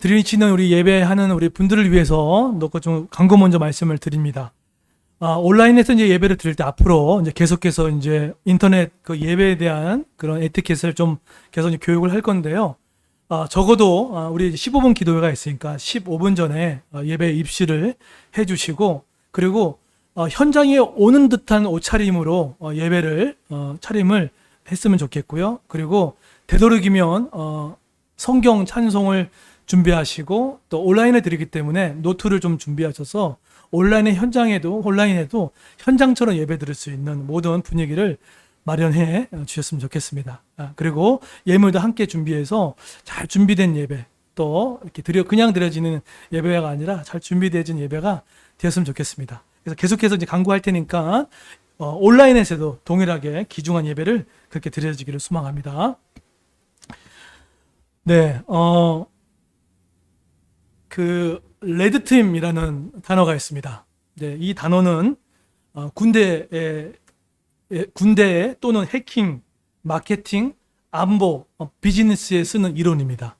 드리치는 우리 예배하는 우리 분들을 위해서 놓고 좀 광고 먼저 말씀을 드립니다. 온라인에서 이제 예배를 드릴 때 앞으로 이제 계속해서 이제 인터넷 그 예배에 대한 그런 에티켓을 좀 계속 이제 교육을 할 건데요. 적어도 우리 15분 기도회가 있으니까 15분 전에 예배 입시를 해주시고, 그리고 현장에 오는 듯한 옷차림으로 예배를 차림을 했으면 좋겠고요. 그리고 되도록이면 성경 찬송을 준비하시고, 또 온라인에 드리기 때문에 노트를 좀 준비하셔서 온라인에도 현장처럼 예배 드릴 수 있는 모든 분위기를 마련해 주셨으면 좋겠습니다. 그리고 예물도 함께 준비해서 잘 준비된 예배, 또 이렇게 그냥 드려지는 예배가 아니라 잘 준비되어진 예배가 되었으면 좋겠습니다. 그래서 계속해서 이제 강구할 테니까 온라인에서도 동일하게 귀중한 예배를 그렇게 드려지기를 소망합니다. 네, 그 레드팀이라는 단어가 있습니다. 네, 이 단어는 군대에 또는 해킹, 마케팅, 안보, 비즈니스에 쓰는 이론입니다.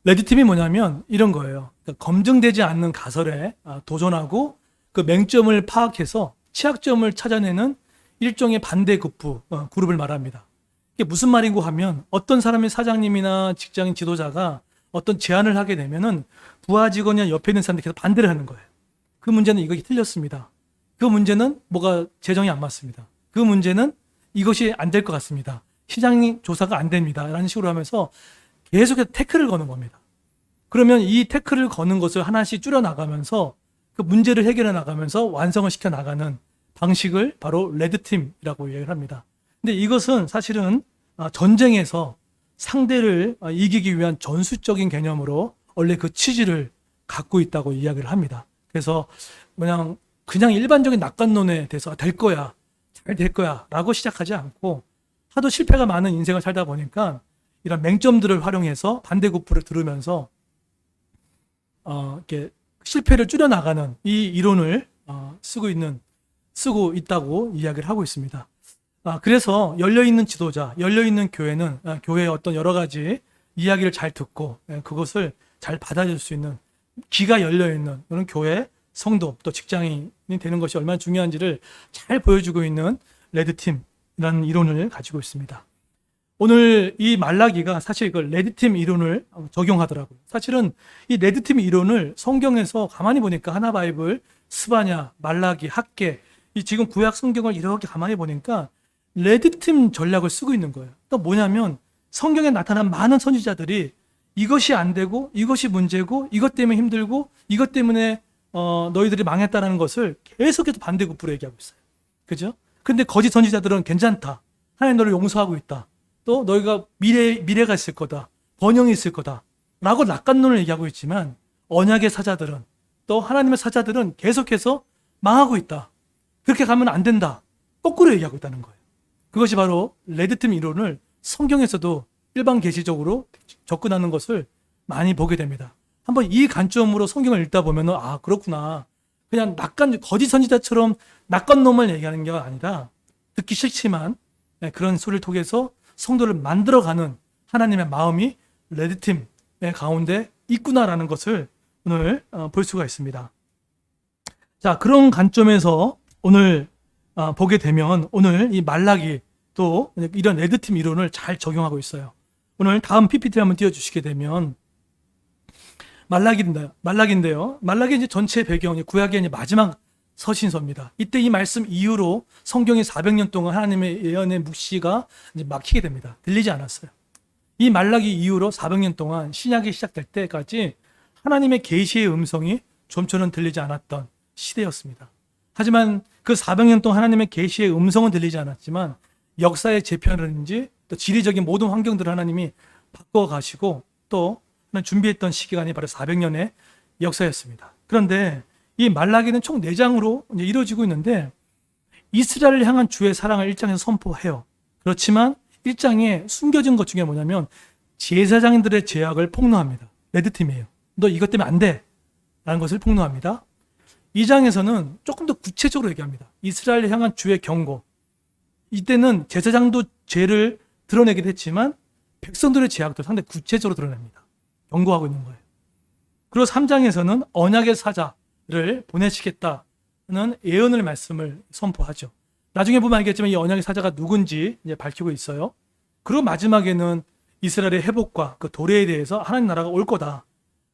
레드팀이 뭐냐면 이런 거예요. 그러니까 검증되지 않는 가설에 도전하고 그 맹점을 파악해서 취약점을 찾아내는 일종의 반대 그룹을 말합니다. 이게 무슨 말이고 하면, 어떤 사람의 사장님이나 직장인 지도자가 어떤 제안을 하게 되면은 부하 직원이나 옆에 있는 사람들이 계속 반대를 하는 거예요. 그 문제는 이것이 틀렸습니다. 그 문제는 뭐가 재정이 안 맞습니다. 그 문제는 이것이 안 될 것 같습니다. 시장 조사가 안 됩니다. 라는 식으로 하면서 계속해서 태클을 거는 겁니다. 그러면 이 태클을 거는 것을 하나씩 줄여나가면서 그 문제를 해결해 나가면서 완성을 시켜 나가는 방식을 바로 레드팀이라고 얘기를 합니다. 근데 이것은 사실은 전쟁에서 상대를 이기기 위한 전술적인 개념으로 원래 그 취지를 갖고 있다고 이야기를 합니다. 그래서 그냥 일반적인 낙관론에 대해서 될 거야, 잘 될 거야 라고 시작하지 않고, 하도 실패가 많은 인생을 살다 보니까 이런 맹점들을 활용해서 반대급부를 들으면서 이렇게 실패를 줄여나가는 이 이론을 쓰고 있다고 이야기를 하고 있습니다. 그래서 열려있는 지도자, 열려있는 교회는 교회의 어떤 여러 가지 이야기를 잘 듣고 그것을 잘 받아줄 수 있는 귀가 열려있는 그런 교회, 성도, 또 직장인이 되는 것이 얼마나 중요한지를 잘 보여주고 있는 레드팀이라는 이론을 가지고 있습니다. 오늘 이 말라기가 사실 그 레드팀 이론을 적용하더라고요. 사실은 이 레드팀 이론을 성경에서 가만히 보니까 하나바이블, 스바냐, 말라기, 학개, 이 지금 구약 성경을 이렇게 가만히 보니까 레드팀 전략을 쓰고 있는 거예요. 또 뭐냐면 성경에 나타난 많은 선지자들이 이것이 안 되고 이것이 문제고 이것 때문에 힘들고 이것 때문에 너희들이 망했다라는 것을 계속해서 반대급부로 얘기하고 있어요. 그죠? 근데 거짓 선지자들은 괜찮다. 하나님 너를 용서하고 있다. 또 너희가 미래가 있을 거다. 번영이 있을 거다. 라고 낙관론을 얘기하고 있지만 언약의 사자들은, 또 하나님의 사자들은 계속해서 망하고 있다. 그렇게 가면 안 된다. 거꾸로 얘기하고 있다는 거예요. 그것이 바로 레드팀 이론을 성경에서도 일반 계시적으로 접근하는 것을 많이 보게 됩니다. 한번 이 관점으로 성경을 읽다 보면은 그렇구나. 그냥 거짓 선지자처럼 낙관론을 얘기하는 게 아니라 듣기 싫지만 그런 소리를 통해서 성도를 만들어가는 하나님의 마음이 레드팀의 가운데 있구나라는 것을 오늘 볼 수가 있습니다. 자, 그런 관점에서 오늘 보게 되면 오늘 이 말라기 또 이런 레드팀 이론을 잘 적용하고 있어요. 오늘 다음 PPT 한번 띄워주시게 되면 말라기인데요. 말라기 이제 전체 배경이 구약의 이제 마지막 서신서입니다. 이때 이 말씀 이후로 성경이 400년 동안 하나님의 예언의 묵시가 이제 막히게 됩니다. 들리지 않았어요. 이 말라기 이후로 400년 동안 신약이 시작될 때까지 하나님의 계시의 음성이 좀처럼 들리지 않았던 시대였습니다. 하지만 그 400년 동안 하나님의 계시의 음성은 들리지 않았지만 역사의 재편이라든지 또 지리적인 모든 환경들을 하나님이 바꿔가시고 또 준비했던 시기간이 바로 400년의 역사였습니다. 그런데 이 말라기는 총 4장으로 이루어지고 있는데 이스라엘을 향한 주의 사랑을 1장에서 선포해요. 그렇지만 1장에 숨겨진 것 중에 뭐냐면 제사장들의 죄악을 폭로합니다. 레드팀이에요. 너 이것 때문에 안 돼 라는 것을 폭로합니다. 2장에서는 조금 더 구체적으로 얘기합니다. 이스라엘을 향한 주의 경고. 이때는 제사장도 죄를 드러내긴 했지만 백성들의 죄악도 상당히 구체적으로 드러냅니다. 경고하고 있는 거예요. 그리고 3장에서는 언약의 사자를 보내시겠다는 예언의 말씀을 선포하죠. 나중에 보면 알겠지만 이 언약의 사자가 누군지 이제 밝히고 있어요. 그리고 마지막에는 이스라엘의 회복과 그 도래에 대해서 하나님 나라가 올 거다.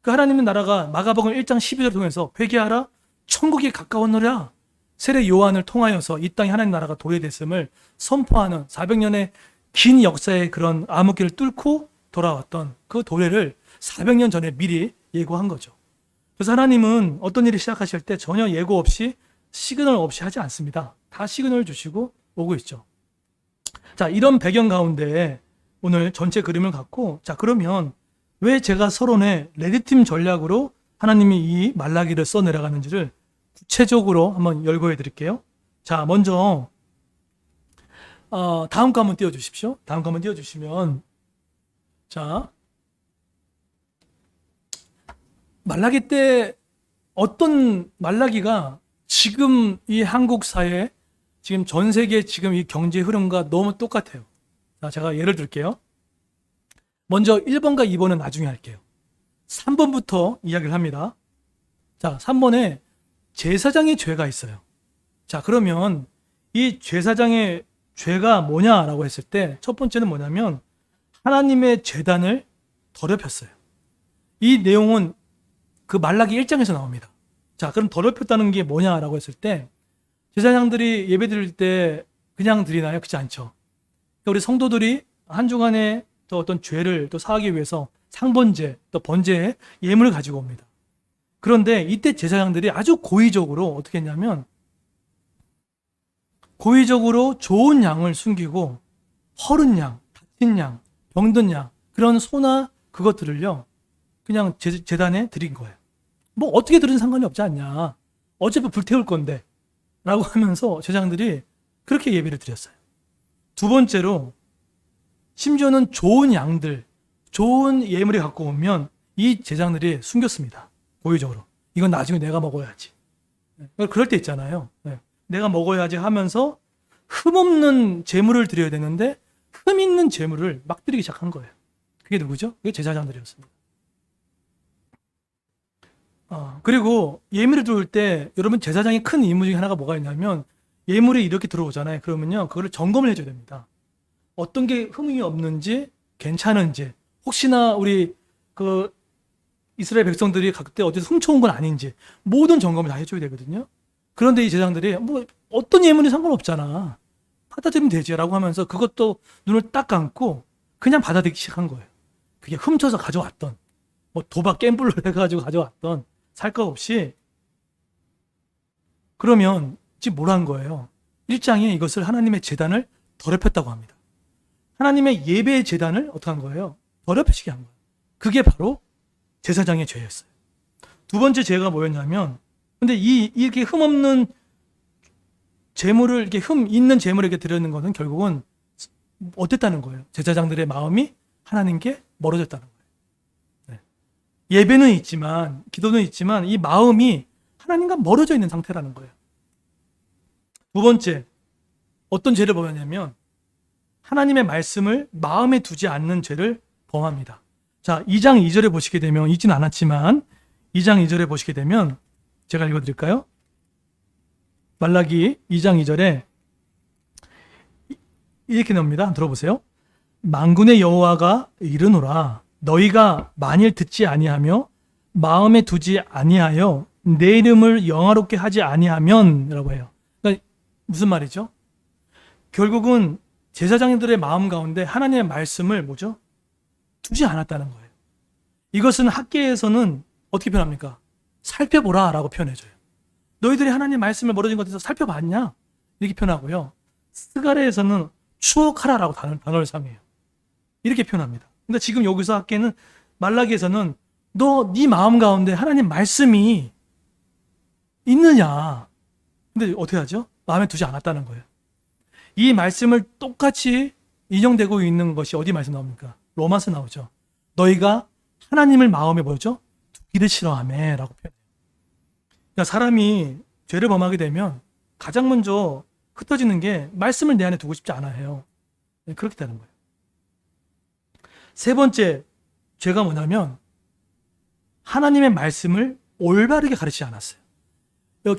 그 하나님의 나라가 마가복음 1장 12절을 통해서 회개하라, 천국이 가까웠노라, 세례 요한을 통하여서 이 땅에 하나님 나라가 도래됐음을 선포하는 400년의 긴 역사의 그런 암흑기를 뚫고 돌아왔던 그 도래를 400년 전에 미리 예고한 거죠. 그래서 하나님은 어떤 일을 시작하실 때 전혀 예고 없이 시그널 없이 하지 않습니다. 다 시그널을 주시고 오고 있죠. 자, 이런 배경 가운데 오늘 전체 그림을 갖고, 자, 그러면 왜 제가 서론에 레드팀 전략으로 하나님이 이 말라기를 써내려가는지를 구체적으로 한번 열거해 드릴게요. 자, 먼저 다음 거 한번 띄워주십시오. 다음 거 한번 띄워주시면, 자, 말라기 때 어떤 말라기가 지금 이 한국 사회, 지금 전 세계 지금 이 경제 흐름과 너무 똑같아요. 자, 제가 예를 들게요. 먼저 1번과 2번은 나중에 할게요. 3번부터 이야기를 합니다. 자, 3번에 제사장의 죄가 있어요. 자, 그러면 이 제사장의 죄가 뭐냐라고 했을 때 첫 번째는 뭐냐면 하나님의 제단을 더럽혔어요. 이 내용은 그 말라기 1장에서 나옵니다. 자, 그럼 더럽혔다는 게 뭐냐라고 했을 때 제사장들이 예배 드릴 때 그냥 드리나요? 그렇지 않죠. 우리 성도들이 한 주간에 또 어떤 죄를 또 사하기 위해서 상번제 또 번제의 예물을 가지고 옵니다. 그런데 이때 제사장들이 아주 고의적으로 어떻게 했냐면 고의적으로 좋은 양을 숨기고 허른 양, 다친 양, 병든 양 그런 소나 그것들을요 그냥 제단에 드린 거예요. 뭐 어떻게 드리든 상관이 없지 않냐. 어차피 불태울 건데 라고 하면서 제사장들이 그렇게 예배를 드렸어요. 두 번째로 심지어는 좋은 양들, 좋은 예물이 갖고 오면 이 제사장들이 숨겼습니다. 고의적으로. 이건 나중에 내가 먹어야지. 그럴 때 있잖아요. 내가 먹어야지 하면서 흠없는 제물을 드려야 되는데 흠 있는 제물을 막 드리기 시작한 거예요. 그게 누구죠? 그게 제사장들이었습니다. 그리고 예물을 들어올 때 여러분 제사장의 큰 임무 중에 하나가 뭐가 있냐면 예물이 이렇게 들어오잖아요. 그러면요 그거를 점검을 해줘야 됩니다. 어떤 게 흠이 없는지 괜찮은지 혹시나 우리 그 이스라엘 백성들이 그때 어디서 훔쳐온 건 아닌지 모든 점검을 다 해줘야 되거든요. 그런데 이 제사장들이 뭐 어떤 예물이 상관없잖아 받아들이면 되지라고 하면서 그것도 눈을 딱 감고 그냥 받아들이기 시작한 거예요. 그게 훔쳐서 가져왔던 뭐 도박 갬블로 해가지고 가져왔던 살 거 없이. 그러면 지금 뭘 한 거예요? 1장에 이것을 하나님의 제단을 더럽혔다고 합니다. 하나님의 예배의 제단을 어떻게 한 거예요? 더럽히시게 한 거예요. 그게 바로 제사장의 죄였어요. 두 번째 죄가 뭐였냐면 근데 이렇게 흠 없는 제물을 이렇게 흠 있는 제물에게 드리는 것은 결국은 어땠다는 거예요? 제사장들의 마음이 하나님께 멀어졌다는 거예요. 예배는 있지만 기도는 있지만 이 마음이 하나님과 멀어져 있는 상태라는 거예요. 두 번째 어떤 죄를 범하냐면 하나님의 말씀을 마음에 두지 않는 죄를 범합니다. 자, 2장 2절에 보시게 되면 읽진 않았지만 2장 2절에 보시게 되면 제가 읽어드릴까요? 말라기 2장 2절에 이렇게 나옵니다. 들어보세요. 만군의 여호와가 이르노라 너희가 만일 듣지 아니하며 마음에 두지 아니하여 내 이름을 영화롭게 하지 아니하면 라고 해요. 그러니까 무슨 말이죠? 결국은 제사장들의 마음 가운데 하나님의 말씀을 뭐죠? 두지 않았다는 거예요. 이것은 학계에서는 어떻게 표현합니까? 살펴보라 라고 표현해줘요. 너희들이 하나님의 말씀을 멀어진 것에서 살펴봤냐? 이렇게 표현하고요. 스가랴에서는 추억하라 라고 단어를 사용해요. 이렇게 표현합니다. 근데 지금 여기서 학계는 말라기에서는 너 네 마음 가운데 하나님 말씀이 있느냐? 근데 어떻게 하죠? 마음에 두지 않았다는 거예요. 이 말씀을 똑같이 인용되고 있는 것이 어디 말씀 나옵니까? 로마서 나오죠. 너희가 하나님을 마음에 뭐죠? 두기를 싫어하며 라고 표현해요. 그러니까 사람이 죄를 범하게 되면 가장 먼저 흩어지는 게 말씀을 내 안에 두고 싶지 않아 해요. 그렇게 되는 거예요. 세 번째 죄가 뭐냐면 하나님의 말씀을 올바르게 가르치지 않았어요.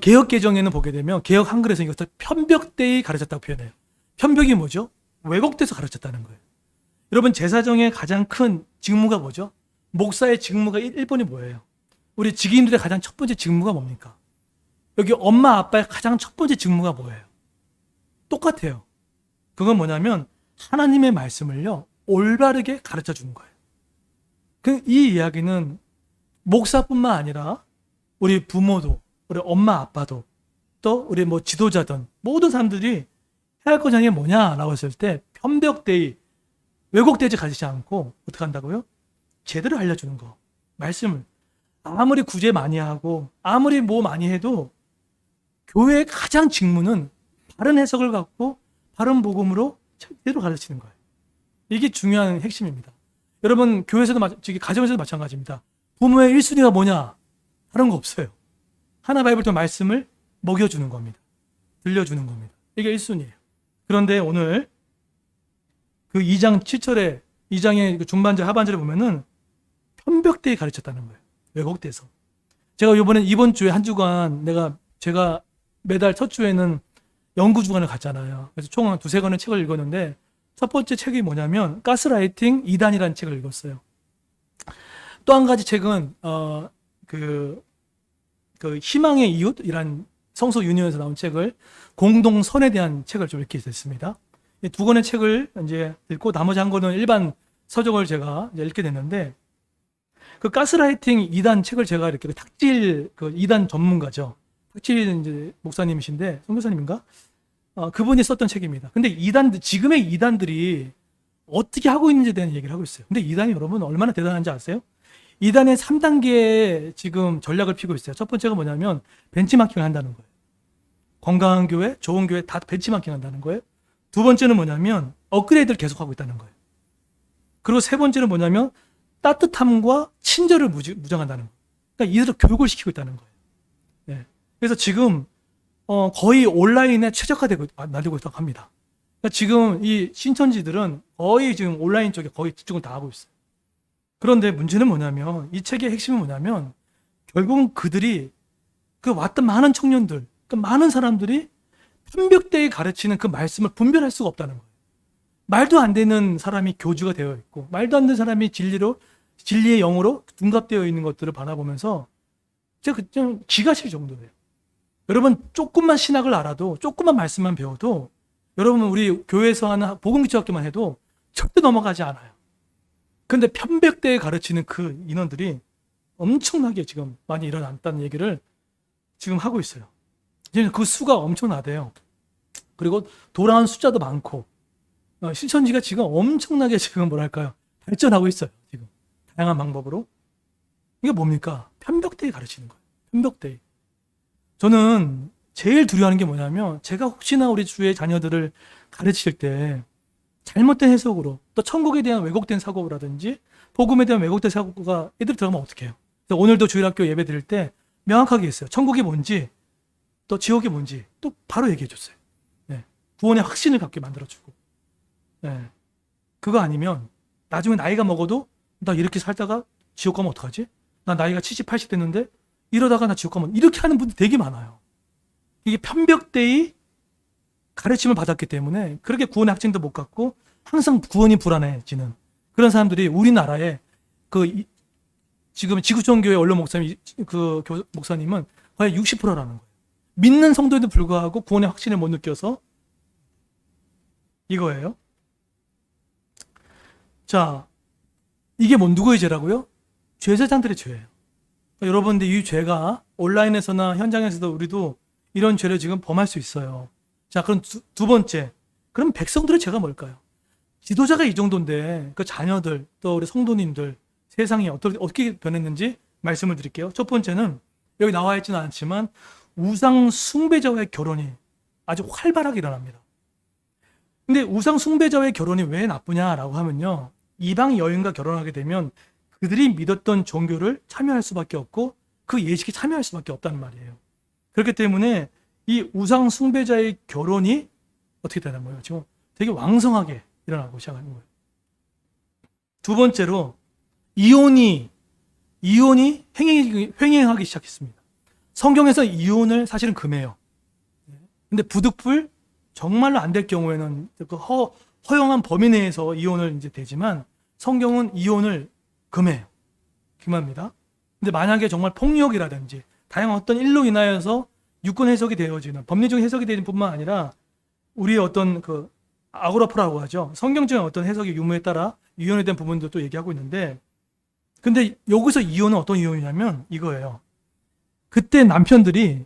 개혁 개정에는 보게 되면 개혁 한글에서 이것을 편벽되이 가르쳤다고 표현해요. 편벽이 뭐죠? 왜곡돼서 가르쳤다는 거예요. 여러분, 제사정의 가장 큰 직무가 뭐죠? 목사의 직무가 1번이 뭐예요? 우리 직인들의 가장 첫 번째 직무가 뭡니까? 여기 엄마 아빠의 가장 첫 번째 직무가 뭐예요? 똑같아요. 그건 뭐냐면 하나님의 말씀을요 올바르게 가르쳐 주는 거예요. 이 이야기는 목사뿐만 아니라 우리 부모도, 우리 엄마 아빠도, 또 우리 지도자든 모든 사람들이 해야 할 것이 뭐냐라고 했을 때 편벽되이 왜곡되지 가르치지 않고 어떻게 한다고요? 제대로 알려주는 거. 말씀을 아무리 구제 많이 하고 아무리 많이 해도 교회의 가장 직무는 바른 해석을 갖고 바른 복음으로 제대로 가르치는 거예요. 이게 중요한 핵심입니다. 여러분, 교회에서도 가정에서도 마찬가지입니다. 부모의 1순위가 뭐냐? 다른 거 없어요. 하나 바이블 말씀을 먹여주는 겁니다. 들려주는 겁니다. 이게 1순위예요. 그런데 오늘 그 2장 7절에 2장의 중반절 하반절에 보면은 편벽되이 가르쳤다는 거예요. 왜곡돼서. 제가 이번 주에 한 주간 제가 매달 첫 주에는 연구 주간을 갔잖아요. 그래서 총 한 두세 권의 책을 읽었는데 첫 번째 책이 뭐냐면 가스라이팅 2단이라는 책을 읽었어요. 또 한 가지 책은 그 희망의 이웃이란 성서 유니온에서 나온 책을 공동선에 대한 책을 좀 읽게 됐습니다. 이 두 권의 책을 이제 읽고 나머지 한 권은 일반 서적을 제가 이제 읽게 됐는데 그 가스라이팅 2단 책을 제가 이렇게 탁질 2단 전문가죠. 탁질 이제 목사님이신데 선교사님인가? 그분이 썼던 책입니다. 근데 지금의 2단들이 어떻게 하고 있는지에 대한 얘기를 하고 있어요. 근데 2단이 여러분 얼마나 대단한지 아세요? 2단의 3단계의 지금 전략을 피고 있어요. 첫 번째가 뭐냐면 벤치마킹을 한다는 거예요. 건강한 교회, 좋은 교회 다 벤치마킹 한다는 거예요. 두 번째는 뭐냐면 업그레이드를 계속하고 있다는 거예요. 그리고 세 번째는 뭐냐면 따뜻함과 친절을 무장한다는 거예요. 그러니까 이들을 교육을 시키고 있다는 거예요. 네. 그래서 지금 거의 온라인에 최적화되고 있다고 합니다. 그러니까 지금 이 신천지들은 거의 지금 온라인 쪽에 거의 집중을 다 하고 있어요. 그런데 문제는 뭐냐면 이 책의 핵심은 뭐냐면 결국은 그들이 왔던 많은 청년들, 많은 사람들이 편벽되이 가르치는 그 말씀을 분별할 수가 없다는 거예요. 말도 안 되는 사람이 교주가 되어 있고 말도 안 되는 사람이 진리의 영으로 둔갑되어 있는 것들을 바라보면서 제가 좀 기가 칠 정도예요. 여러분, 조금만 신학을 알아도 조금만 말씀만 배워도 여러분은 우리 교회에서 하는 복음기초학교만 해도 절대 넘어가지 않아요. 근데 편벽되이 가르치는 그 인원들이 엄청나게 지금 많이 일어났다는 얘기를 지금 하고 있어요. 지금 그 수가 엄청나대요. 그리고 돌아온 숫자도 많고 신천지가 지금 엄청나게 지금 발전하고 있어요. 지금 다양한 방법으로. 이게 뭡니까? 편벽되이 가르치는 거예요. 편벽되이. 저는 제일 두려워하는 게 뭐냐면 제가 혹시나 우리 주의 자녀들을 가르칠 때 잘못된 해석으로 또 천국에 대한 왜곡된 사고라든지 복음에 대한 왜곡된 사고가 애들이 들어가면 어떡해요? 그래서 오늘도 주일학교 예배 드릴 때 명확하게 했어요. 천국이 뭔지 또 지옥이 뭔지 또 바로 얘기해 줬어요. 네. 구원의 확신을 갖게 만들어주고. 네. 그거 아니면 나중에 나이가 먹어도 나 이렇게 살다가 지옥 가면 어떡하지? 나 나이가 70, 80 됐는데 이러다가 나 지옥 가면 이렇게 하는 분들 되게 많아요. 이게 편벽되이 가르침을 받았기 때문에 그렇게 구원의 확증도 못 갖고 항상 구원이 불안해지는 그런 사람들이 우리나라에 지금 지구촌교회 원로 목사님은 거의 60%라는 거예요. 믿는 성도에도 불구하고 구원의 확신을 못 느껴서 이거예요. 자, 이게 누구의 죄라고요? 제사장들의 죄예요. 그러니까 여러분들 이 죄가 온라인에서나 현장에서도 우리도 이런 죄를 지금 범할 수 있어요. 자, 그럼 두 번째. 그럼 백성들의 죄가 뭘까요? 지도자가 이 정도인데 그 자녀들 또 우리 성도님들 세상이 어떻게 변했는지 말씀을 드릴게요. 첫 번째는 여기 나와 있지는 않지만 우상 숭배자와의 결혼이 아주 활발하게 일어납니다. 근데 우상 숭배자와의 결혼이 왜 나쁘냐라고 하면요. 이방 여인과 결혼하게 되면 그들이 믿었던 종교를 참여할 수밖에 없고 그 예식에 참여할 수밖에 없다는 말이에요. 그렇기 때문에 이 우상 숭배자의 결혼이 어떻게 되는 거예요? 지금 되게 왕성하게 일어나고 시작하는 거예요. 두 번째로 이혼이 이혼이 횡행하기 시작했습니다. 성경에서 이혼을 사실은 금해요. 근데 부득불 정말로 안 될 경우에는 그 허용한 범위 내에서 이혼을 이제 되지만 성경은 이혼을 금해요. 금합니다. 근데 만약에 정말 폭력이라든지 다양한 어떤 일로 인하여서 유권 해석이 되어지는 법리적 해석이 되는 뿐만 아니라 우리의 어떤 그 아고라포라고 하죠. 성경적인 어떤 해석의 유무에 따라 이혼에 대한 부분도 또 얘기하고 있는데 근데 여기서 이혼은 어떤 이혼이냐면 이거예요. 그때 남편들이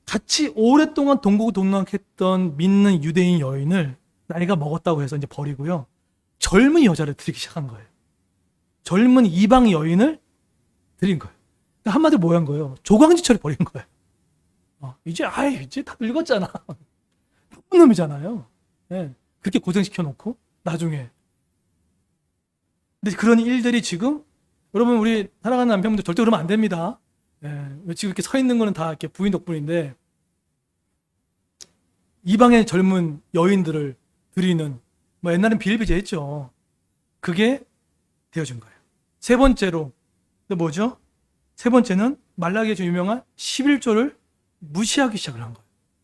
같이 오랫동안 동고동락했던 믿는 유대인 여인을 나이가 먹었다고 해서 이제 버리고요. 젊은 여자를 들이기 시작한 거예요. 젊은 이방 여인을 들인 거예요. 그러니까 한마디로 뭐 한 거예요? 조광지처럼 버린 거예요. 이제 다 늙었잖아. 나쁜 놈이잖아요. 네. 그렇게 고생시켜 놓고 나중에. 근데 그런 일들이 지금 여러분 우리 사랑하는 남편분들 절대 그러면 안 됩니다. 지금 이렇게 서 있는 거는 다 이렇게 부인 덕분인데 이방의 젊은 여인들을 들이는 뭐 옛날엔 비일비재했죠. 그게 되어진 거예요. 세 번째로 또 뭐죠? 세 번째는 말라기에 좀 유명한 11조를 무시하기 시작을 한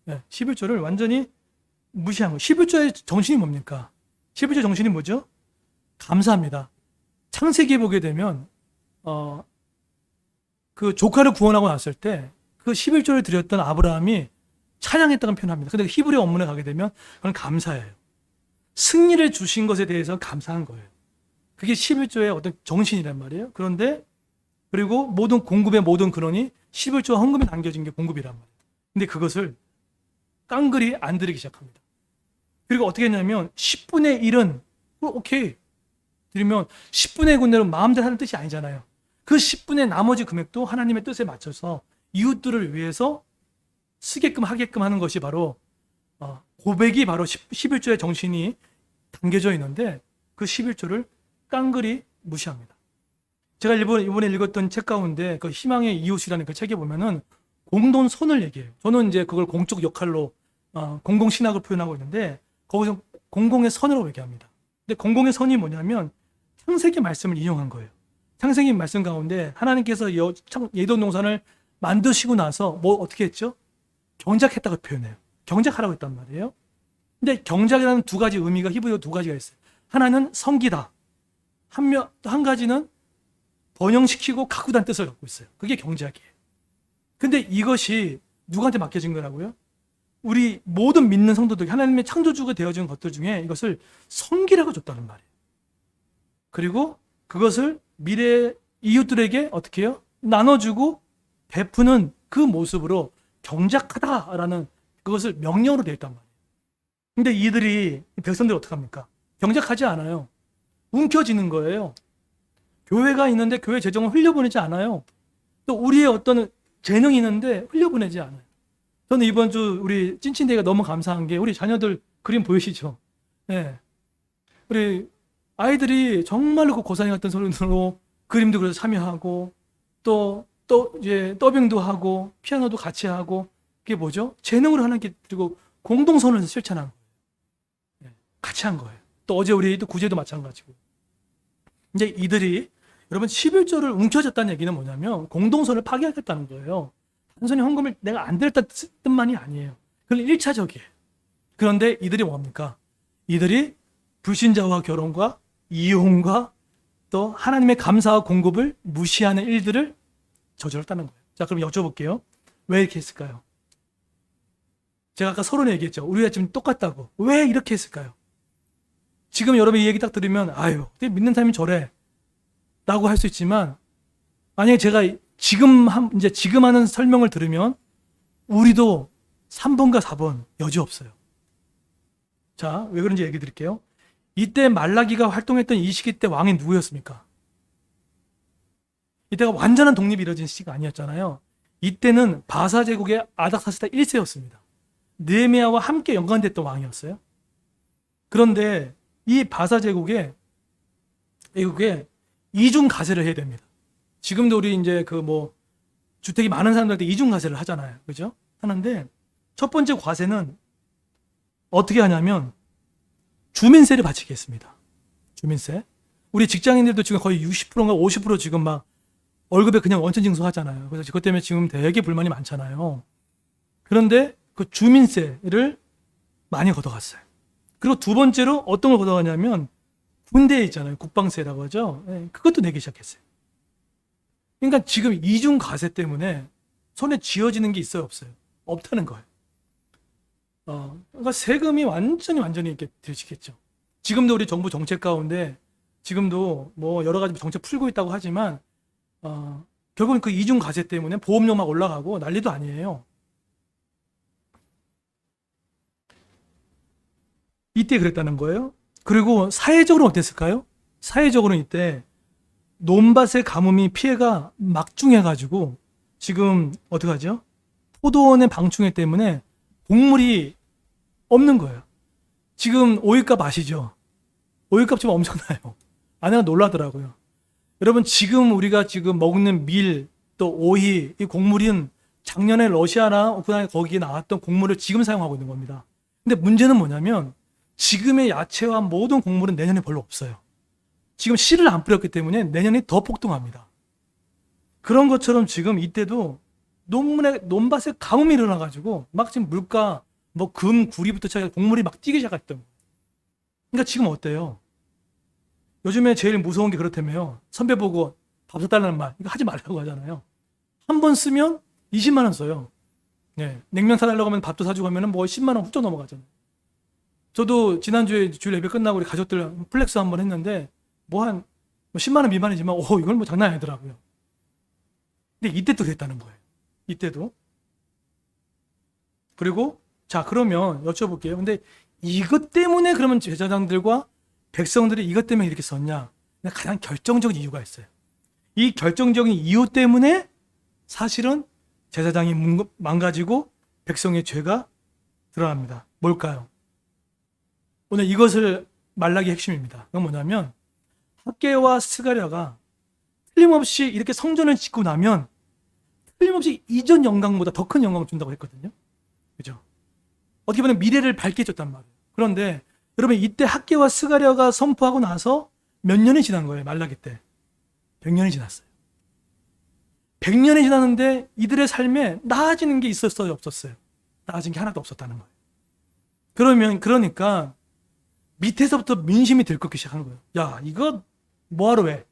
거예요. 11조를 완전히 무시한 거예요. 11조의 정신이 뭡니까? 11조 정신이 뭐죠? 감사합니다. 창세기에 보게 되면 그 조카를 구원하고 났을 때 그 11조를 드렸던 아브라함이 찬양했다고 표현합니다. 근데 히브리 원문에 가게 되면 그건 감사예요. 승리를 주신 것에 대해서 감사한 거예요. 그게 11조의 어떤 정신이란 말이에요. 그런데 그리고 모든 공급의 모든 근원이 11조와 헌금에 남겨진 게 공급이란 말이에요. 근데 그것을 깡그리 안 드리기 시작합니다. 그리고 어떻게 했냐면 10분의 1은 오케이 드리면 10분의 1은 마음대로 하는 뜻이 아니잖아요. 그 10분의 나머지 금액도 하나님의 뜻에 맞춰서 이웃들을 위해서 쓰게끔 하게끔 하는 것이 바로 고백이 바로 11조의 정신이 담겨져 있는데 그 11조를 깡그리 무시합니다. 제가 이번에 읽었던 책 가운데 그 희망의 이웃이라는 그 책에 보면은 공동선을 얘기해요. 저는 이제 그걸 공적 역할로 공공신학을 표현하고 있는데 거기서 공공의 선으로 얘기합니다. 근데 공공의 선이 뭐냐면 창세기 말씀을 인용한 거예요. 창세기 말씀 가운데 하나님께서 예돈 동산을 만드시고 나서 뭐 어떻게 했죠? 경작했다고 표현해요. 경작하라고 했단 말이에요. 근데 경작이라는 두 가지 의미가 히브리어 두 가지가 있어요. 하나는 섬기다. 한 가지는 번영시키고 가꾸다는 뜻을 갖고 있어요. 그게 경작이에요. 근데 이것이 누구한테 맡겨진 거라고요? 우리 모든 믿는 성도들, 하나님의 창조주가 되어진 것들 중에 이것을 섬기라고 줬다는 말이에요. 그리고 그것을 미래 이웃들에게 어떻게 해요? 나눠주고 베푸는 그 모습으로 경작하다라는 그것을 명령으로 되어 있단 말이에요. 근데 이들이 백성들이 어떡합니까? 경작하지 않아요. 움켜쥐는 거예요. 교회가 있는데 교회 재정을 흘려보내지 않아요. 또 우리의 어떤 재능이 있는데 흘려보내지 않아요. 저는 이번 주 우리 찐친데이가 너무 감사한 게 우리 자녀들 그림 보이시죠? 네. 우리 아이들이 정말로 그 고사님 같은 소리로 그림도 그래서 참여하고 또 이제 더빙도 하고 피아노도 같이 하고 그게 뭐죠? 재능으로 하는 게 그리고 공동선을 실천한 거예요. 네. 같이 한 거예요. 또 어제 우리 또 구제도 마찬가지고. 이제 이들이 여러분 11조를 움켜쥐었다는 얘기는 뭐냐면 공동선을 파괴하겠다는 거예요. 단순히 헌금을 내가 안 드렸다는 뜻만이 아니에요. 그건 1차적이에요. 그런데 이들이 뭡니까? 이들이 불신자와 결혼과 이혼과 또 하나님의 감사와 공급을 무시하는 일들을 저질렀다는 거예요. 자, 그럼 여쭤볼게요. 왜 이렇게 했을까요? 제가 아까 서론에 얘기했죠. 우리가 지금 똑같다고. 왜 이렇게 했을까요? 지금 여러분 이 얘기 딱 들으면 아유, 믿는 사람이 저래 라고 할 수 있지만 만약에 제가 지금 하는 설명을 들으면 우리도 3번과 4번 여지 없어요. 자, 왜 그런지 얘기 드릴게요. 이때 말라기가 활동했던 이 시기 때 왕이 누구였습니까? 이때가 완전한 독립이 이루어진 시기가 아니었잖아요. 이때는 바사 제국의 아닥사스다 1세였습니다. 느헤미야와 함께 연관됐던 왕이었어요. 그런데 이 바사 제국에 이중 가세를 해야 됩니다. 지금도 우리 이제 주택이 많은 사람들한테 이중 가세를 하잖아요. 그죠? 하는데 첫 번째 과세는 어떻게 하냐면 주민세를 바치게 했습니다. 주민세. 우리 직장인들도 지금 거의 60%인가 50% 지금 막 월급에 그냥 원천 징수하잖아요. 그래서 그것 때문에 지금 되게 불만이 많잖아요. 그런데 그 주민세를 많이 걷어갔어요. 그리고 두 번째로 어떤 걸 걷어가냐면 군대에 있잖아요. 국방세라고 하죠. 그것도 내기 시작했어요. 그러니까 지금 이중 과세 때문에 손에 쥐어지는 게 있어요, 없어요? 없다는 거예요. 그러니까 세금이 완전히 이렇게 들치겠죠. 지금도 우리 정부 정책 가운데 지금도 뭐 여러 가지 정책 풀고 있다고 하지만 결국은 그 이중 과세 때문에 보험료 막 올라가고 난리도 아니에요. 이때 그랬다는 거예요. 그리고 사회적으로 어땠을까요? 사회적으로는 이때 논밭의 가뭄이 피해가 막중해가지고 지금 어떡하죠? 포도원의 방충해 때문에 곡물이 없는 거예요. 지금 오일값 아시죠? 오일값 지금 엄청나요. 아내가 놀라더라고요. 여러분 지금 우리가 지금 먹는 밀 또 오이 이 곡물은 작년에 러시아나 우크라이나 거기에 나왔던 곡물을 지금 사용하고 있는 겁니다. 근데 문제는 뭐냐면 지금의 야채와 모든 곡물은 내년에 별로 없어요. 지금 씨를 안 뿌렸기 때문에 내년에 더 폭등합니다. 그런 것처럼 지금 이때도 논밭에 가뭄이 일어나가지고 막 지금 물가 뭐 금, 구리부터 시작해서 곡물이 막 뛰기 시작했던 거예요. 그러니까 지금 어때요? 요즘에 제일 무서운 게 그렇다며요. 선배 보고 밥 사달라는 말 이거 하지 말라고 하잖아요. 한 번 쓰면 20만 원 써요. 네. 냉면 사달라고 하면 밥도 사주고 하면 뭐 10만 원 훌쩍 넘어가잖아요. 저도 지난주에 주일 예배 끝나고 우리 가족들 플렉스 한번 했는데 뭐 한 10만 원 미만이지만 이건 뭐 장난 아니더라고요. 근데 이때도 그랬다는 거예요. 이때도. 그리고 자 그러면 여쭤볼게요. 근데 이것 때문에 그러면 제사장들과 백성들이 이것 때문에 이렇게 썼냐? 가장 결정적인 이유가 있어요. 이 결정적인 이유 때문에 사실은 제사장이 망가지고 백성의 죄가 드러납니다. 뭘까요? 오늘 이것을 말라기 핵심입니다. 그건 뭐냐면 학개와 스가랴가 틀림없이 이렇게 성전을 짓고 나면 틀림없이 이전 영광보다 더 큰 영광을 준다고 했거든요. 그죠? 어떻게 보면 미래를 밝게 해줬단 말이에요. 그런데 여러분 이때 학개와 스가랴가 선포하고 나서 몇 년이 지난 거예요. 말라기 때. 100년이 지났어요. 100년이 지났는데 이들의 삶에 나아지는 게 있었어요? 없었어요? 나아진 게 하나도 없었다는 거예요. 그러니까 밑에서부터 민심이 들끓기 시작한 거예요. 야 이거 뭐하러 해?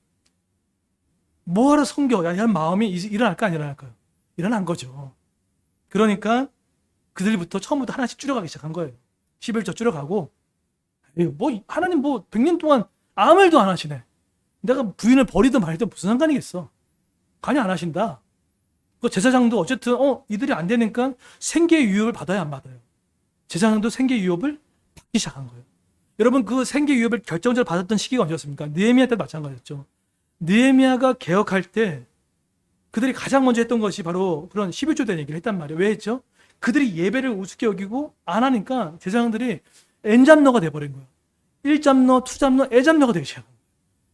뭐하러 섬겨? 야 이런 마음이 일어날까 안 일어날까요? 일어난 거죠. 그러니까 그들부터 처음부터 하나씩 줄여가기 시작한 거예요. 11조 줄여가고 뭐 하나님 뭐 100년 동안 아무 일도 안 하시네. 내가 부인을 버리든 말든 무슨 상관이겠어. 관여 안 하신다. 그 제사장도 어쨌든 이들이 안 되니까 생계 유업을 받아야 안 받아요. 제사장도 생계 유업을 받기 시작한 거예요. 여러분 그 생계 유업을 결정적으로 받았던 시기가 언제였습니까? 느헤미야 때도 마찬가지였죠. 느헤미야가 개혁할 때 그들이 가장 먼저 했던 것이 바로 그런 11조 된 얘기를 했단 말이에요. 왜 했죠? 그들이 예배를 우습게 여기고 안 하니까 제사장들이 N잡너가 돼버린 거예요. 1잡너, 2잡너, 애잡너가 되기 시작한 거예요.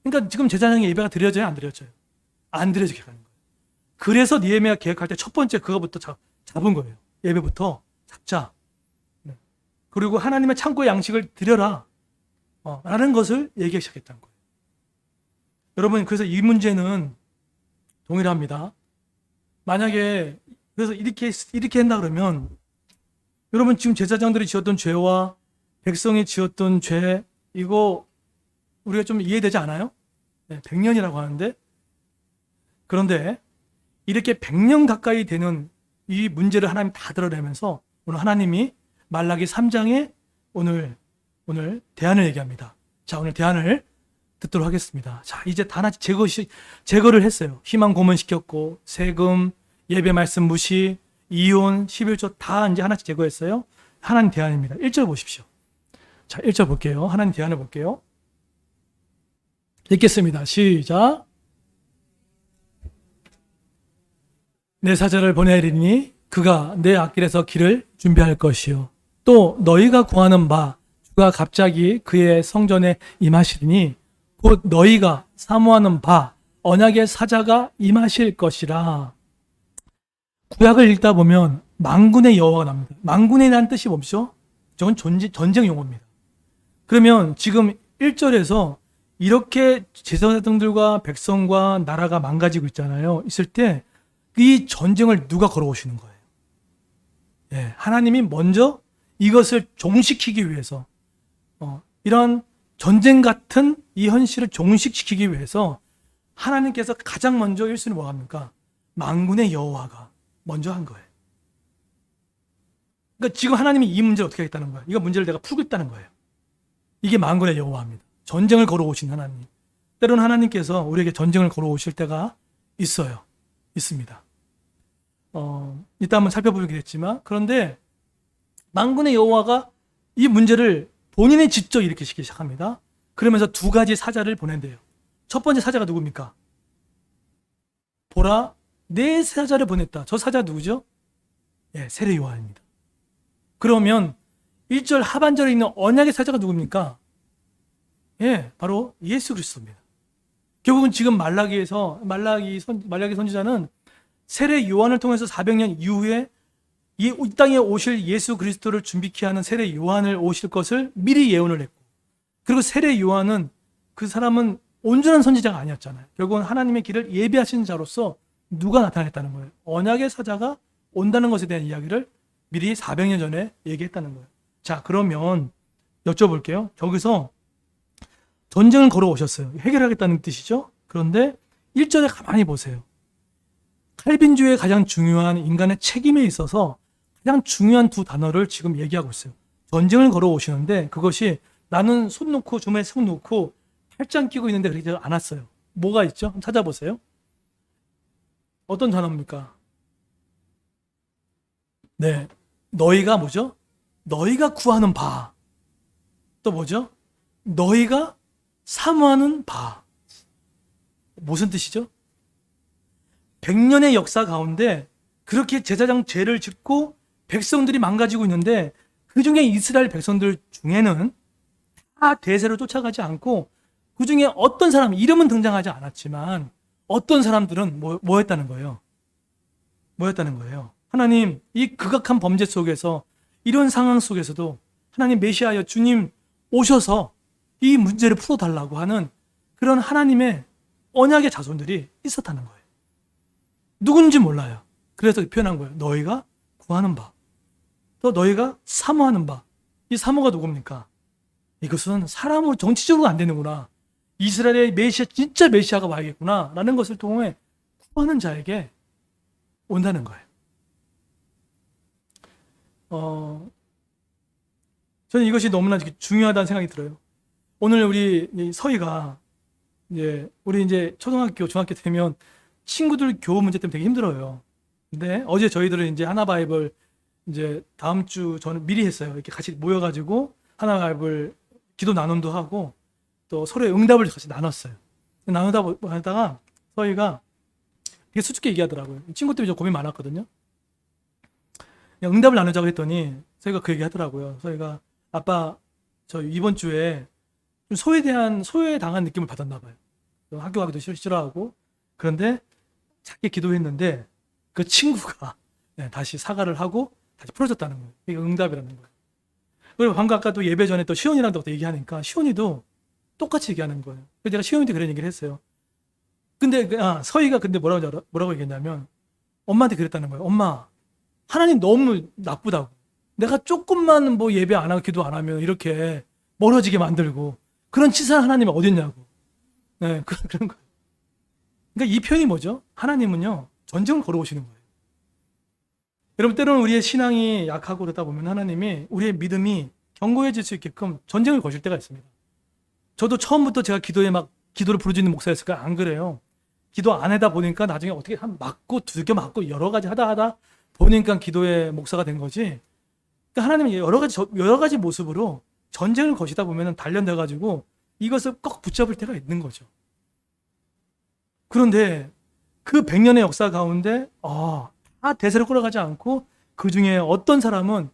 그러니까 지금 제사장의 예배가 드려져요? 안 드려져요? 안 드려지게 하는 거예요. 그래서 느헤미야 개혁할 때 첫 번째 그거부터 잡은 거예요. 예배부터 잡자. 그리고 하나님의 창고의 양식을 드려라. 라는 것을 얘기하기 시작했다는 거예요. 여러분 그래서 이 문제는 동일합니다. 만약에 그래서 이렇게 한다 그러면 여러분 지금 제사장들이 지었던 죄와 백성이 지었던 죄 이거 우리가 좀 이해되지 않아요? 100년이라고 하는데 그런데 이렇게 100년 가까이 되는 이 문제를 하나님 다 드러내면서 오늘 하나님이 말라기 3장에 오늘 대안을 얘기합니다. 자 오늘 대안을 듣도록 하겠습니다. 자 이제 다 하나씩 제거를 했어요. 희망 고문시켰고 세금, 예배 말씀 무시, 이혼, 11조 다 이제 하나씩 제거했어요. 하나님 대안입니다. 1절 보십시오. 자 1절 볼게요. 하나님 대안을 볼게요. 읽겠습니다. 시작. 내 사자를 보내리니 그가 내 앞길에서 길을 준비할 것이요 또 너희가 구하는 바 주가 갑자기 그의 성전에 임하시리니 곧 너희가 사모하는 바 언약의 사자가 임하실 것이라. 구약을 읽다 보면 만군의 여호와가 나옵니다. 만군이라는 뜻이 뭡니까? 저건 전쟁 용어입니다. 그러면 지금 1절에서 이렇게 제사장들과 백성과 나라가 망가지고 있잖아요. 있을 때 이 전쟁을 누가 걸어오시는 거예요? 예, 하나님이 먼저 이것을 종식시키기 위해서 이런 전쟁 같은 이 현실을 종식시키기 위해서 하나님께서 가장 먼저 1순위 뭐 합니까? 만군의 여호와가 먼저 한 거예요. 그러니까 지금 하나님이 이 문제를 어떻게 하겠다는 거예요? 이거 문제를 내가 풀고 있다는 거예요. 이게 만군의 여호와입니다. 전쟁을 걸어오신 하나님. 때로는 하나님께서 우리에게 전쟁을 걸어오실 때가 있어요. 있습니다. 이따 한번 살펴보겠지만, 그런데 만군의 여호와가 이 문제를 본인이 직접 일으키시기 시작합니다. 그러면서 두 가지 사자를 보낸대요. 첫 번째 사자가 누굽니까? 보라, 내 사자를 보냈다. 저 사자 누구죠? 예, 세례 요한입니다. 그러면 1절 하반절에 있는 언약의 사자가 누굽니까? 예, 바로 예수 그리스도입니다. 결국은 지금 말라기 선지자는 세례 요한을 통해서 400년 이후에 이 땅에 오실 예수 그리스도를 준비케 하는 세례 요한을 오실 것을 미리 예언을 했고, 그리고 세례 요한은 그 사람은 온전한 선지자가 아니었잖아요. 결국은 하나님의 길을 예비하신 자로서 누가 나타났다는 거예요? 언약의 사자가 온다는 것에 대한 이야기를 미리 400년 전에 얘기했다는 거예요. 자, 그러면 여쭤볼게요. 저기서 전쟁을 걸어오셨어요. 해결하겠다는 뜻이죠. 그런데 1절에 가만히 보세요. 칼빈주의 가장 중요한 인간의 책임에 있어서 가장 중요한 두 단어를 지금 얘기하고 있어요. 전쟁을 걸어오시는데 그것이 나는 손 놓고 주머니에 손 놓고 팔짱 끼고 있는데 그러지 않았어요. 뭐가 있죠? 한번 찾아보세요. 어떤 단어입니까? 네, 너희가 뭐죠? 너희가 구하는 바. 또 뭐죠? 너희가 사모하는 바. 무슨 뜻이죠? 100년의 역사 가운데 그렇게 제사장 죄를 짓고 백성들이 망가지고 있는데 그 중에 이스라엘 백성들 중에는 다 대세로 쫓아가지 않고 그 중에 어떤 사람, 이름은 등장하지 않았지만 어떤 사람들은 뭐 했다는 거예요? 뭐였다는 거예요? 하나님, 이 극악한 범죄 속에서 이런 상황 속에서도 하나님 메시아여 주님 오셔서 이 문제를 풀어달라고 하는 그런 하나님의 언약의 자손들이 있었다는 거예요. 누군지 몰라요. 그래서 표현한 거예요. 너희가 구하는 바, 또 너희가 사모하는 바. 이 사모가 누굽니까? 이것은 사람으로 정치적으로 안 되는구나. 이스라엘의 메시아, 진짜 메시아가 와야겠구나 라는 것을 통해 구하는 자에게 온다는 거예요. 저는 이것이 너무나 중요하다는 생각이 들어요. 오늘 우리 서희가 우리 이제 초등학교, 중학교 되면 친구들 교우 문제 때문에 되게 힘들어요. 근데 어제 저희들은 이제 하나바이블 이제 다음 주 저는 미리 했어요. 이렇게 같이 모여가지고 하나바이블 기도 나눔도 하고 또 서로의 응답을 같이 나눴어요. 나누다가 서희가 되게 수줍게 얘기하더라고요. 친구 때문에 좀 고민 많았거든요. 그냥 응답을 나누자고 했더니 서희가 그 얘기 하더라고요. 서희가 아빠 저 이번 주에 좀 소외당한 느낌을 받았나 봐요. 학교 가기도 싫어하고 그런데 작게 기도했는데 그 친구가 다시 사과를 하고 다시 풀어졌다는 거예요. 이게 응답이라는 거예요. 그리고 방금 아까 또 예배 전에 또 시온이랑도 얘기하니까 시온이도 똑같이 얘기하는 거예요. 그래서 제가 시온이한테 그런 얘기를 했어요. 근데 서희가 근데 뭐라고 얘기했냐면 엄마한테 그랬다는 거예요. 엄마, 하나님 너무 나쁘다고. 내가 조금만 뭐 예배 안 하고 기도 안 하면 이렇게 멀어지게 만들고 그런 치사한 하나님이 어딨냐고. 네, 그런 거예요. 그러니까 이 표현이 뭐죠? 하나님은요, 전쟁을 걸어오시는 거예요. 여러분, 때로는 우리의 신앙이 약하고 그러다 보면 하나님이 우리의 믿음이 견고해질 수 있게끔 전쟁을 거실 때가 있습니다. 저도 처음부터 제가 기도를 부르짖는 목사였을까요? 안 그래요. 기도 안 하다 보니까 나중에 어떻게 맞고 두들겨 맞고 여러 가지 하다 보니까 기도의 목사가 된 거지. 그러니까 하나님이 여러 가지 모습으로 전쟁을 거시다 보면 단련돼가지고 이것을 꼭 붙잡을 때가 있는 거죠. 그런데 그 100년의 역사 가운데 다 대세로 끌어가지 않고 그 중에 어떤 사람은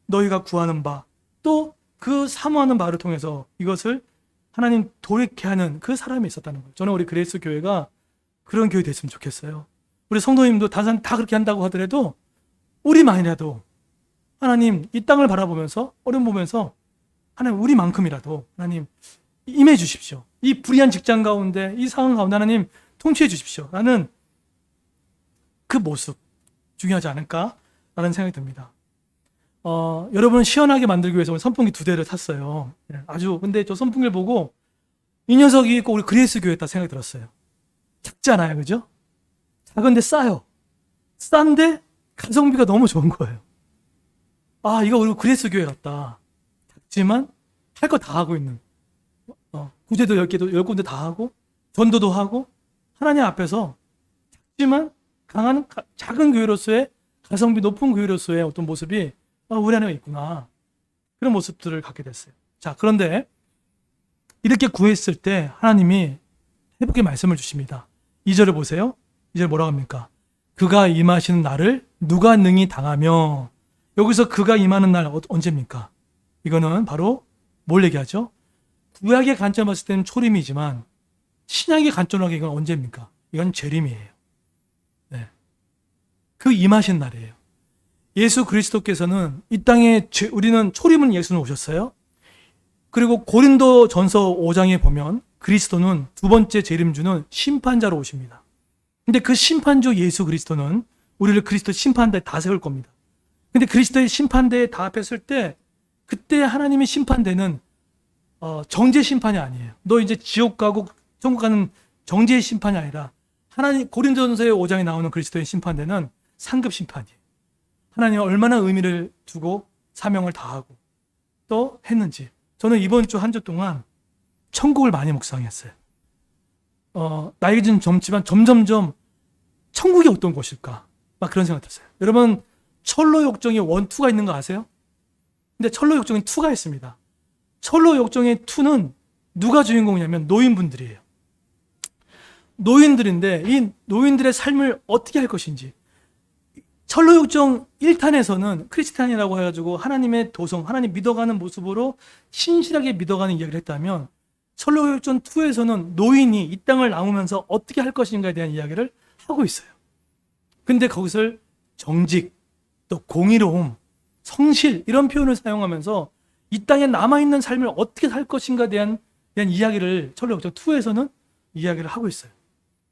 너희가 구하는 바, 또 그 사모하는 바를 통해서 이것을 하나님 돌이게 하는 그 사람이 있었다는 거예요. 저는 우리 그레이스 교회가 그런 교회 됐으면 좋겠어요. 우리 성도님도 다 그렇게 한다고 하더라도 우리만이라도 하나님 이 땅을 바라보면서 어려움 보면서 하나님 우리만큼이라도 하나님 임해 주십시오. 이 불의한 직장 가운데, 이 상황 가운데 하나님 통치해 주십시오. 라는 그 모습 중요하지 않을까라는 생각이 듭니다. 여러분 시원하게 만들기 위해서 선풍기 2대를 샀어요. 근데 저 선풍기를 보고 이 녀석이 꼭 우리 그레이스 교회였다 생각이 들었어요. 작잖아요, 그죠? 작은데 싸요. 싼데 가성비가 너무 좋은 거예요. 이거 우리 그레이스 교회 같다. 작지만 할 거 다 하고 있는. 구제도 10군데 다 하고, 전도도 하고, 하나님 앞에서 작지만 강한 작은 교회로서의 가성비 높은 교회로서의 어떤 모습이 우리 안에 있구나. 그런 모습들을 갖게 됐어요. 자, 그런데 이렇게 구했을 때 하나님이 회복의 말씀을 주십니다. 2절을 보세요. 2절 뭐라고 합니까? 그가 임하시는 날을 누가 능히 당하며. 여기서 그가 임하는 날 언제입니까? 이거는 바로 뭘 얘기하죠? 구약의 관점 봤을 때는 초림이지만 신약의 관점으로 이건 언제입니까? 이건 재림이에요. 네. 그 임하신 날이에요. 예수 그리스도께서는 이 땅에 우리는 초림은 예수는 오셨어요. 그리고 고린도 전서 5장에 보면 그리스도는 두 번째 재림주는 심판자로 오십니다. 근데 그 심판주 예수 그리스도는 우리를 그리스도 심판대에 다 세울 겁니다. 근데 그리스도의 심판대에 다 앞에 때 그때 하나님의 심판대는 정죄 심판이 아니에요. 너 이제 지옥 가고 천국 가는 정죄의 심판이 아니라 하나님 고린도전서의 5장에 나오는 그리스도의 심판대는 상급 심판이에요. 하나님은 얼마나 의미를 두고 사명을 다하고 또 했는지. 저는 이번 주 한 주 동안 천국을 많이 묵상했어요. 나이가 좀 젊지만 점점점 천국이 어떤 곳일까? 막 그런 생각 들었어요. 여러분 철로 욕정이 1, 2가 있는 거 아세요? 근데 철로 욕정이 2가 있습니다. 철로 욕정의 2는 누가 주인공이냐면 노인분들이에요. 노인들인데 이 노인들의 삶을 어떻게 할 것인지. 철로 욕정 1탄에서는 크리스찬이라고 해가지고 하나님의 도성, 하나님 믿어가는 모습으로 신실하게 믿어가는 이야기를 했다면 철로 욕정 2에서는 노인이 이 땅을 나오면서 어떻게 할 것인가에 대한 이야기를 하고 있어요. 근데 거기서 정직, 또 공의로움, 성실 이런 표현을 사용하면서 이 땅에 남아있는 삶을 어떻게 살 것인가에 대한 이야기를 철로 욕정 2에서는 이야기를 하고 있어요.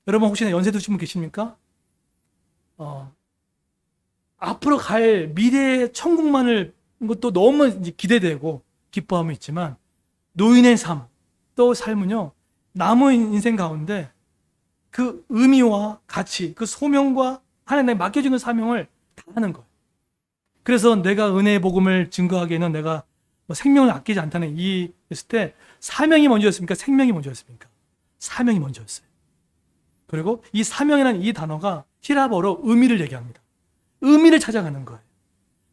여러분 혹시나 연세 드신 분 계십니까? 앞으로 갈 미래의 천국만을 것도 너무 기대되고 기뻐함이 있지만 노인의 삶, 또 삶은요 남은 인생 가운데 그 의미와 가치, 그 소명과 하나님의 맡겨진 그 사명을 다 하는 거예요. 그래서 내가 은혜의 복음을 증거하기에는 내가 생명을 아끼지 않다는 이 했을 때 사명이 먼저였습니까? 생명이 먼저였습니까? 사명이 먼저였어요. 그리고 이 사명이라는 이 단어가 히라보로 의미를 얘기합니다. 의미를 찾아가는 거예요.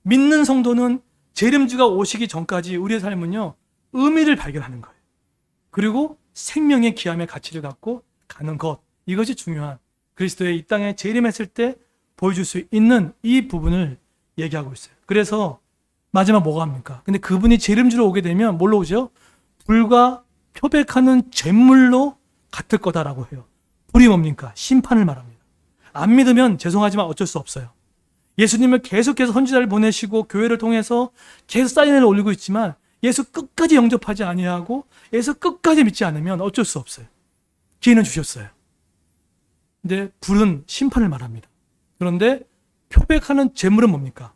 믿는 성도는 재림주가 오시기 전까지 우리의 삶은요 의미를 발견하는 거예요. 그리고 생명의 귀함의 가치를 갖고 가는 것, 이것이 중요한 그리스도의 이 땅에 재림했을 때 보여줄 수 있는 이 부분을 얘기하고 있어요. 그래서 마지막 뭐가 합니까? 근데 그분이 재림주로 오게 되면 뭘로 오죠? 불과 표백하는 잿물로 같을 거다라고 해요. 불이 뭡니까? 심판을 말합니다. 안 믿으면 죄송하지만 어쩔 수 없어요. 예수님을 계속해서 선지자를 보내시고 교회를 통해서 계속 사인을 올리고 있지만 예수 끝까지 영접하지 아니하고 예수 끝까지 믿지 않으면 어쩔 수 없어요. 기회는 주셨어요. 근데 불은 심판을 말합니다. 그런데 표백하는 잿물은 뭡니까?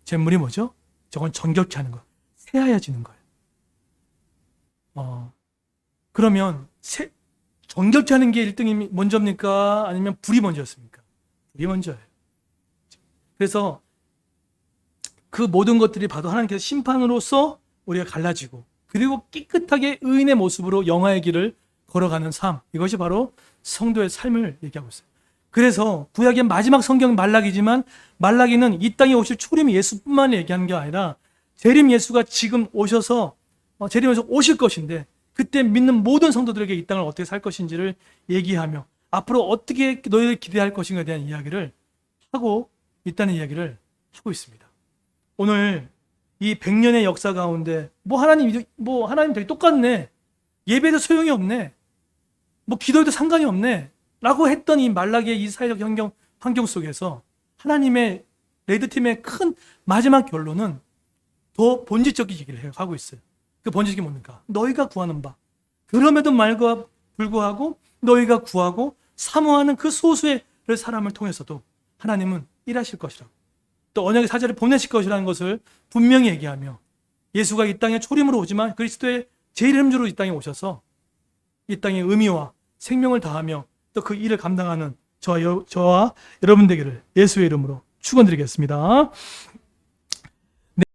잿물이 뭐죠? 저건 정결케 하는 거예요. 새하얘지는 거예요. 그러면 정결케 하는 게 1등이 먼저입니까? 아니면 불이 먼저였습니까? 불이 먼저예요. 그래서 그 모든 것들이 봐도 하나님께서 심판으로서 우리가 갈라지고 그리고 깨끗하게 의인의 모습으로 영화의 길을 걸어가는 삶, 이것이 바로 성도의 삶을 얘기하고 있어요. 그래서 구약의 마지막 성경 말라기지만 말라기는 이 땅에 오실 초림 예수뿐만 얘기하는 게 아니라 재림 예수가 지금 오셔서 재림에서 오실 것인데 그때 믿는 모든 성도들에게 이 땅을 어떻게 살 것인지를 얘기하며 앞으로 어떻게 너희를 기대할 것인가에 대한 이야기를 하고 있다는 이야기를 하고 있습니다. 오늘 이 100년의 역사 가운데 하나님 되게 똑같네, 예배도 소용이 없네, 기도해도 상관이 없네 라고 했던 이 말라기의 이 사회적 환경 속에서 하나님의 레드팀의 큰 마지막 결론은 더 본질적인 얘기를 하고 있어요. 그 본질적인 게 뭡니까? 너희가 구하는 바, 그럼에도 말과 불구하고 너희가 구하고 사모하는 그 소수의 사람을 통해서도 하나님은 일하실 것이라고, 또 언약의 사자를 보내실 것이라는 것을 분명히 얘기하며, 예수가 이 땅에 초림으로 오지만 그리스도의 제1임무로 이 땅에 오셔서 이 땅의 의미와 생명을 다하며 또 그 일을 감당하는 저와 여러분 되기를 예수의 이름으로 축원드리겠습니다.